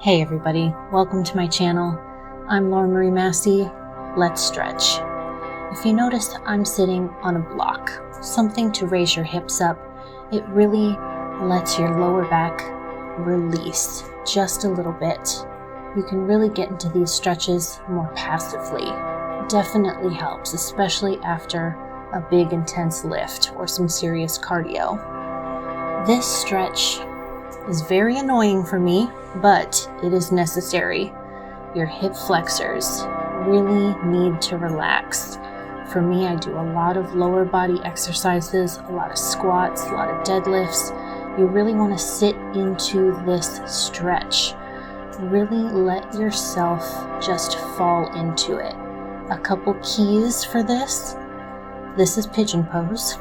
Hey everybody, welcome to my channel. I'm Laura Marie Massey. Let's stretch. If you notice, I'm sitting on a block, something to raise your hips up. It really lets your lower back release just a little bit. You can really get into these stretches more passively. Definitely helps, especially after a big intense lift or some serious cardio. This stretch is very annoying for me, but it is necessary. Your hip flexors really need to relax. For me, I do a lot of lower body exercises, a lot of squats, a lot of deadlifts. You really want to sit into this stretch. Really let yourself just fall into it. A couple keys for this is pigeon pose,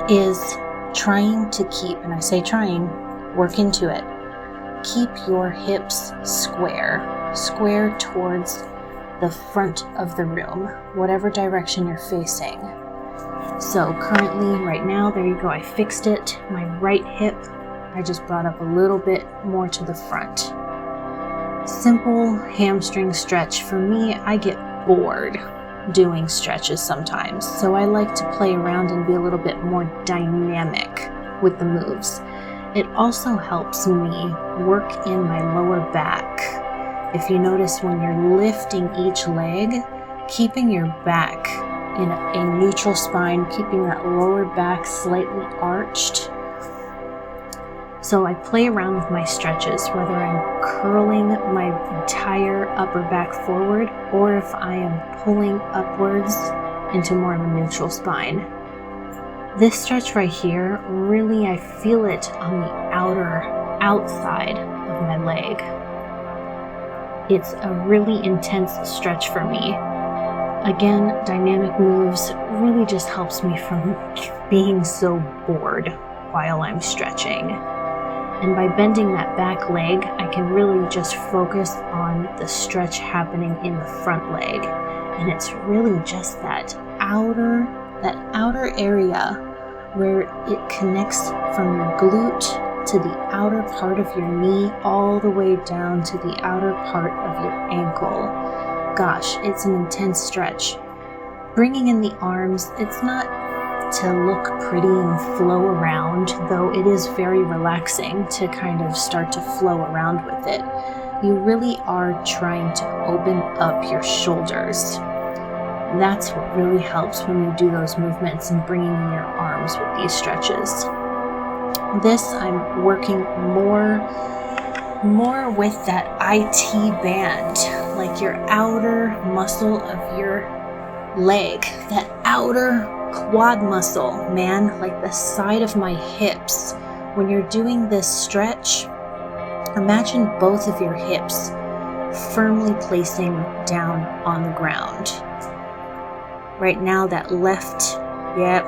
is trying to keep, and I say trying, work into it. Keep your hips square towards the front of the room, whatever direction you're facing. So currently, right now, there you go, I fixed it. My right hip, I just brought up a little bit more to the front. Simple hamstring stretch. For me, I get bored doing stretches sometimes, so I like to play around and be a little bit more dynamic with the moves. It also helps me work in my lower back. If you notice, when you're lifting each leg, keeping your back in a neutral spine, keeping that lower back slightly arched. So I play around with my stretches, whether I'm curling my entire upper back forward or if I am pulling upwards into more of a neutral spine. This stretch right here, really I feel it on the outside of my leg. It's a really intense stretch for me. Again, dynamic moves really just helps me from being so bored while I'm stretching. And by bending that back leg, I can really just focus on the stretch happening in the front leg. And it's really just that outer area where it connects from your glute to the outer part of your knee all the way down to the outer part of your ankle. Gosh, it's an intense stretch. Bringing in the arms, it's not to look pretty and flow around, though it is very relaxing to kind of start to flow around with it. You really are trying to open up your shoulders. That's what really helps when you do those movements and bringing in your arms with these stretches. This, I'm working more with that IT band, like your outer muscle of your leg, that outer quad muscle, man, like the side of my hips. When you're doing this stretch, imagine both of your hips firmly placing down on the ground. Right now, that left, yep,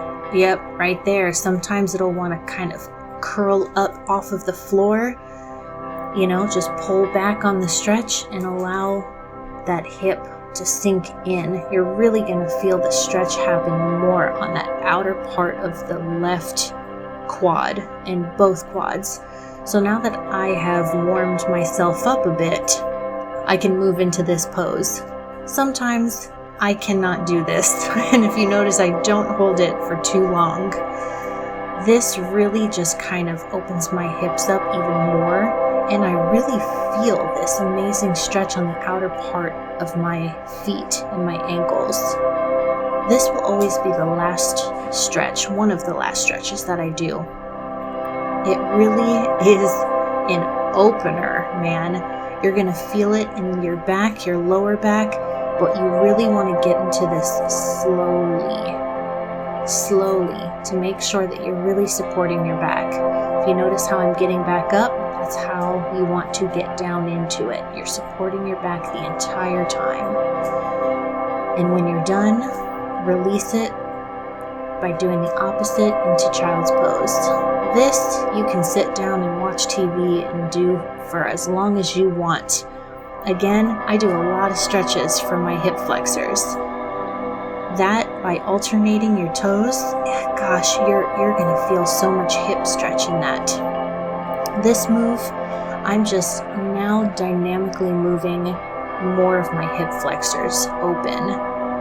right there. Sometimes it'll want to kind of curl up off of the floor. You know, just pull back on the stretch and allow that hip to sink in. You're really going to feel the stretch happen more on that outer part of the left quad and both quads. So now that I have warmed myself up a bit, I can move into this pose. Sometimes I cannot do this, and if you notice, I don't hold it for too long. This really just kind of opens my hips up even more, and I really feel this amazing stretch on the outer part of my feet and my ankles. This will always be the last stretch, one of the last stretches that I do. It really is an opener, man. You're gonna feel it in your back, your lower back, but you really want to get into this slowly to make sure that you're really supporting your back. If you notice how I'm getting back up, that's how you want to get down into it. You're supporting your back the entire time. And when you're done, release it by doing the opposite into child's pose. This you can sit down and watch TV and do for as long as you want. Again, I do a lot of stretches for my hip flexors. That, by alternating your toes, gosh, you're gonna feel so much hip stretch in that. This move, I'm just now dynamically moving more of my hip flexors open.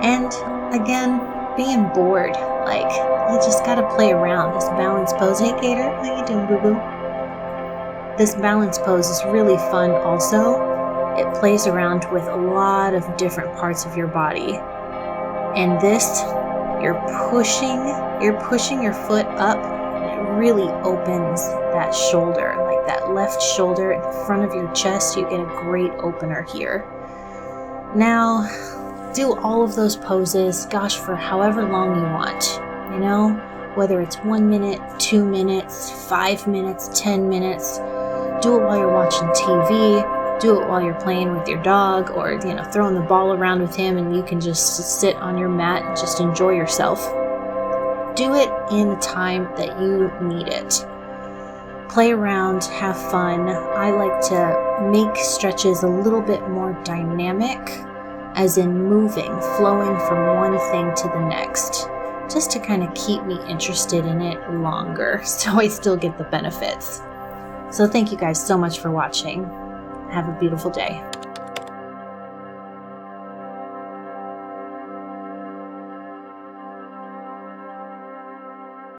And again, being bored, like you just gotta play around. This balance pose. Hey Gator, how you doing, boo-boo? This balance pose is really fun also. It plays around with a lot of different parts of your body. And this, you're pushing your foot up, and it really opens that shoulder, like that left shoulder in the front of your chest. You get a great opener here. Now, do all of those poses, gosh, for however long you want, you know, whether it's 1 minute, 2 minutes, 5 minutes, 10 minutes. Do it while you're watching TV, do it while you're playing with your dog, or, you know, throwing the ball around with him, and you can just sit on your mat and just enjoy yourself. Do it in the time that you need it. Play around, have fun. I like to make stretches a little bit more dynamic, as in moving, flowing from one thing to the next, just to kind of keep me interested in it longer, so I still get the benefits. So thank you guys so much for watching. Have a beautiful day.